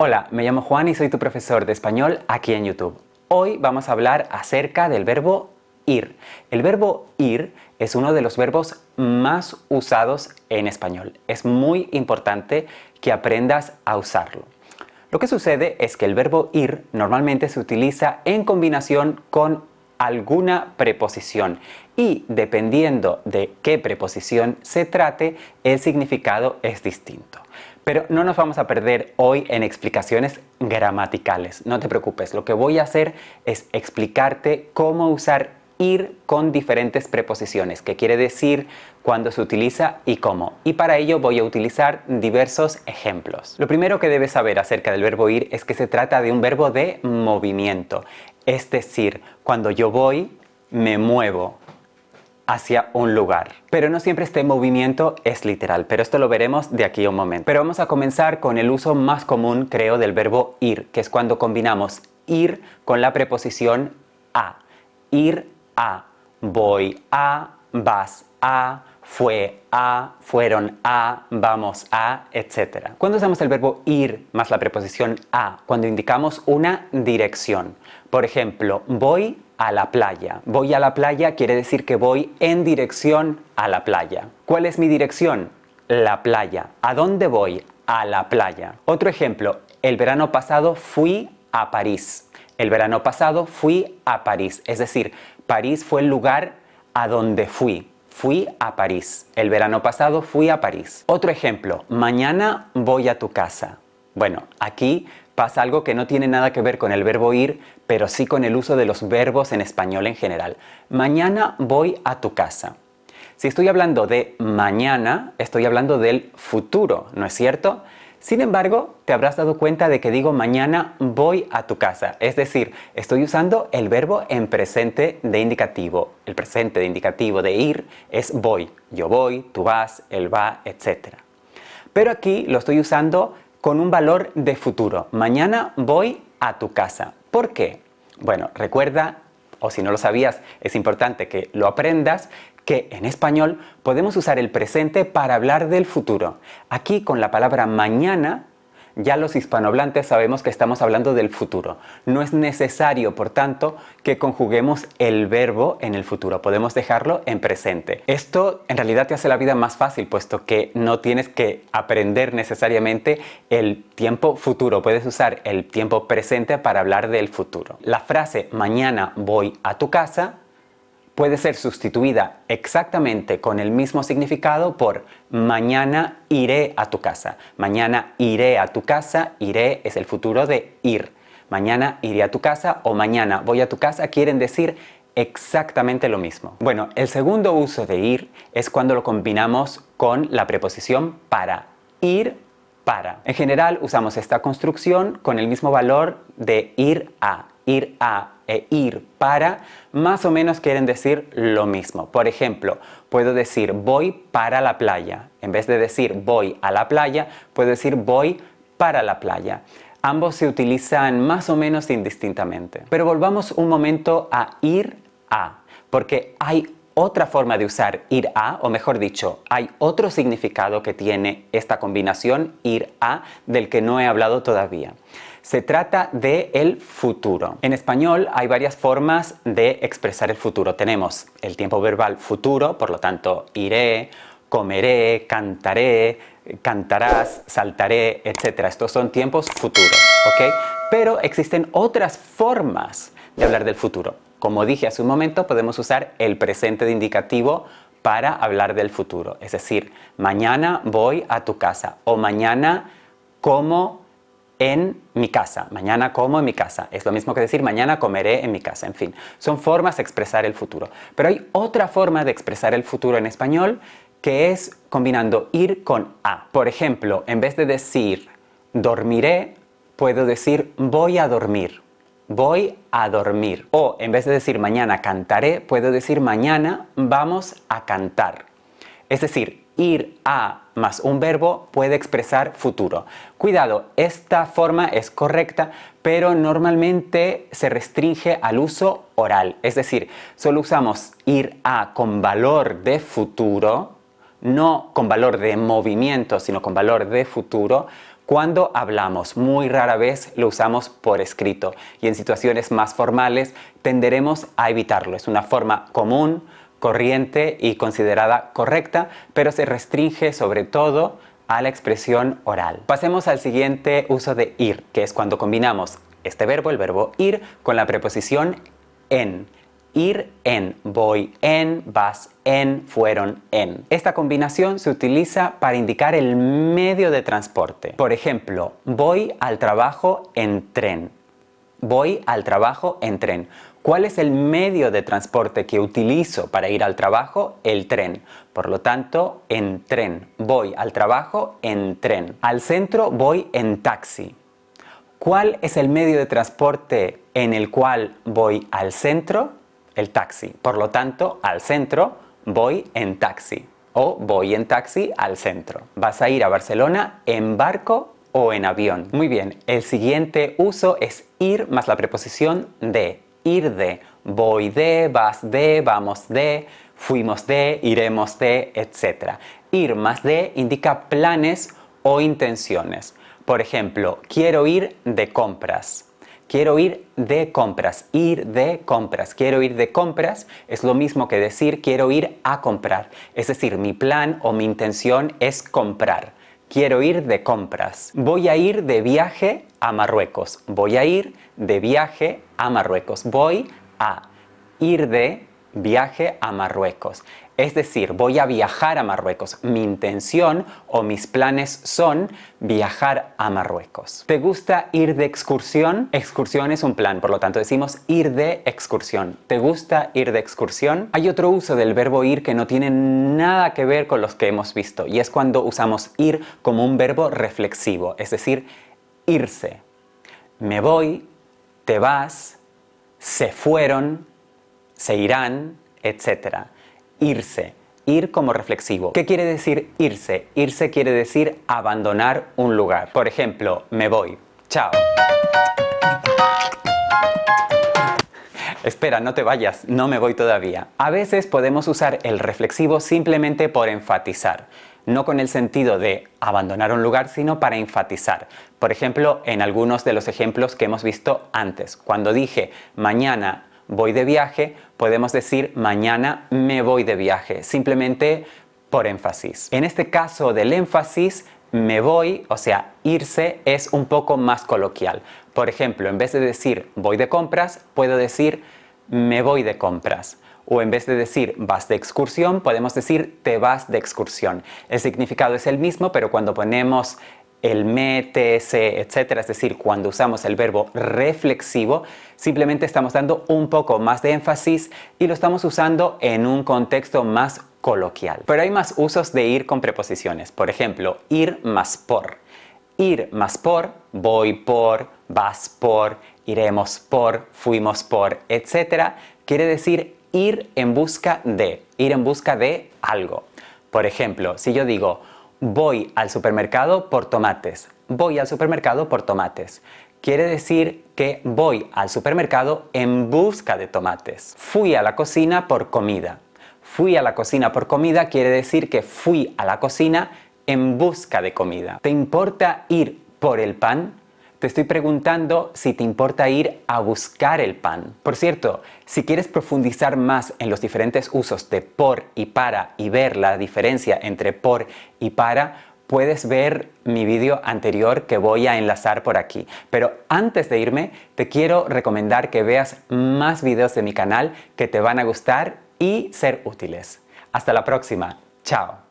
Hola, me llamo Juan y soy tu profesor de español aquí en YouTube. Hoy vamos a hablar acerca del verbo ir. El verbo ir es uno de los verbos más usados en español. Es muy importante que aprendas a usarlo. Lo que sucede es que el verbo ir normalmente se utiliza en combinación con alguna preposición y dependiendo de qué preposición se trate, el significado es distinto. Pero no nos vamos a perder hoy en explicaciones gramaticales. No te preocupes, lo que voy a hacer es explicarte cómo usar ir con diferentes preposiciones, qué quiere decir, cuándo se utiliza y cómo. Y para ello voy a utilizar diversos ejemplos. Lo primero que debes saber acerca del verbo ir es que se trata de un verbo de movimiento. Es decir, cuando yo voy, me muevo hacia un lugar. Pero no siempre este movimiento es literal, pero esto lo veremos de aquí a un momento. Pero vamos a comenzar con el uso más común, creo, del verbo ir, que es cuando combinamos ir con la preposición a. Ir a, voy a, vas a, fue a, fueron a, vamos a, etc. ¿Cuándo usamos el verbo ir más la preposición a? Cuando indicamos una dirección. Por ejemplo, voy a la playa. Voy a la playa quiere decir que voy en dirección a la playa. ¿Cuál es mi dirección? La playa. ¿A dónde voy? A la playa. Otro ejemplo, el verano pasado fui a París. El verano pasado fui a París. Es decir, París fue el lugar a donde fui. Fui a París. El verano pasado fui a París. Otro ejemplo, mañana voy a tu casa. Bueno, aquí pasa algo que no tiene nada que ver con el verbo ir, pero sí con el uso de los verbos en español en general. Mañana voy a tu casa. Si estoy hablando de mañana, estoy hablando del futuro, ¿no es cierto? Sin embargo, te habrás dado cuenta de que digo mañana voy a tu casa. Es decir, estoy usando el verbo en presente de indicativo. El presente de indicativo de ir es voy. Yo voy, tú vas, él va, etc. Pero aquí lo estoy usando con un valor de futuro. Mañana voy a tu casa. ¿Por qué? Bueno, recuerda, o si no lo sabías, es importante que lo aprendas, que en español podemos usar el presente para hablar del futuro. Aquí con la palabra mañana, ya los hispanohablantes sabemos que estamos hablando del futuro. No es necesario, por tanto, que conjuguemos el verbo en el futuro. Podemos dejarlo en presente. Esto en realidad te hace la vida más fácil, puesto que no tienes que aprender necesariamente el tiempo futuro. Puedes usar el tiempo presente para hablar del futuro. La frase mañana voy a tu casa puede ser sustituida exactamente con el mismo significado por mañana iré a tu casa. Mañana iré a tu casa, iré es el futuro de ir. Mañana iré a tu casa o mañana voy a tu casa quieren decir exactamente lo mismo. Bueno, el segundo uso de ir es cuando lo combinamos con la preposición para. Ir para. En general usamos esta construcción con el mismo valor de ir a. Ir a e ir para más o menos quieren decir lo mismo. Por ejemplo, puedo decir voy para la playa. En vez de decir voy a la playa, puedo decir voy para la playa. Ambos se utilizan más o menos indistintamente. Pero volvamos un momento a ir a, porque hay otra forma de usar ir a, o mejor dicho, hay otro significado que tiene esta combinación ir a del que no he hablado todavía. Se trata de el futuro. En español hay varias formas de expresar el futuro. Tenemos el tiempo verbal futuro, por lo tanto iré, comeré, cantaré, cantarás, saltaré, etc. Estos son tiempos futuros, ¿ok? Pero existen otras formas de hablar del futuro. Como dije hace un momento, podemos usar el presente de indicativo para hablar del futuro. Es decir, mañana voy a tu casa o mañana como en mi casa. Mañana como en mi casa. Es lo mismo que decir mañana comeré en mi casa. En fin, son formas de expresar el futuro. Pero hay otra forma de expresar el futuro en español que es combinando ir con a. Por ejemplo, en vez de decir dormiré, puedo decir voy a dormir. Voy a dormir. O en vez de decir mañana cantaré, puedo decir mañana vamos a cantar. Es decir, ir a más un verbo puede expresar futuro. Cuidado, esta forma es correcta, pero normalmente se restringe al uso oral. Es decir, solo usamos ir a con valor de futuro, no con valor de movimiento, sino con valor de futuro, cuando hablamos. Muy rara vez lo usamos por escrito y en situaciones más formales tenderemos a evitarlo. Es una forma común, corriente y considerada correcta, pero se restringe sobre todo a la expresión oral. Pasemos al siguiente uso de ir, que es cuando combinamos este verbo, el verbo ir, con la preposición en. Ir en, voy en, vas en, fueron en. Esta combinación se utiliza para indicar el medio de transporte. Por ejemplo, voy al trabajo en tren. Voy al trabajo en tren. ¿Cuál es el medio de transporte que utilizo para ir al trabajo? El tren. Por lo tanto, en tren. Voy al trabajo en tren. Al centro voy en taxi. ¿Cuál es el medio de transporte en el cual voy al centro? El taxi. Por lo tanto, al centro voy en taxi. O voy en taxi al centro. ¿Vas a ir a Barcelona en barco o en avión? Muy bien, el siguiente uso es ir más la preposición de. Ir de, voy de, vas de, vamos de, fuimos de, iremos de, etc. Ir más de indica planes o intenciones. Por ejemplo, quiero ir de compras. Quiero ir de compras, ir de compras. Quiero ir de compras es lo mismo que decir quiero ir a comprar. Es decir, mi plan o mi intención es comprar. Quiero ir de compras. Voy a ir de viaje a Marruecos. Voy a ir de viaje a Marruecos. Voy a ir de viaje a Marruecos. Es decir, voy a viajar a Marruecos. Mi intención o mis planes son viajar a Marruecos. ¿Te gusta ir de excursión? Excursión es un plan, por lo tanto decimos ir de excursión. ¿Te gusta ir de excursión? Hay otro uso del verbo ir que no tiene nada que ver con los que hemos visto y es cuando usamos ir como un verbo reflexivo, es decir, irse. Me voy, te vas, se fueron, se irán, etc. Irse. Ir como reflexivo. ¿Qué quiere decir irse? Irse quiere decir abandonar un lugar. Por ejemplo, me voy. Chao. Espera, no te vayas, no me voy todavía. A veces podemos usar el reflexivo simplemente por enfatizar. No con el sentido de abandonar un lugar, sino para enfatizar. Por ejemplo, en algunos de los ejemplos que hemos visto antes. Cuando dije mañana voy de viaje, podemos decir mañana me voy de viaje, simplemente por énfasis. En este caso del énfasis, me voy, o sea, irse, es un poco más coloquial. Por ejemplo, en vez de decir voy de compras, puedo decir me voy de compras. O en vez de decir vas de excursión, podemos decir te vas de excursión. El significado es el mismo, pero cuando ponemos el me, te, se, etc., es decir, cuando usamos el verbo reflexivo, simplemente estamos dando un poco más de énfasis y lo estamos usando en un contexto más coloquial. Pero hay más usos de ir con preposiciones. Por ejemplo, ir más por. Ir más por, voy por, vas por, iremos por, fuimos por, etc., quiere decir ir en busca de algo. Por ejemplo, si yo digo voy al supermercado por tomates. Voy al supermercado por tomates. Quiere decir que voy al supermercado en busca de tomates. Fui a la cocina por comida. Fui a la cocina por comida quiere decir que fui a la cocina en busca de comida. ¿Te importa ir por el pan? Te estoy preguntando si te importa ir a buscar el pan. Por cierto, si quieres profundizar más en los diferentes usos de por y para y ver la diferencia entre por y para, puedes ver mi vídeo anterior que voy a enlazar por aquí. Pero antes de irme, te quiero recomendar que veas más videos de mi canal que te van a gustar y ser útiles. Hasta la próxima. Chao.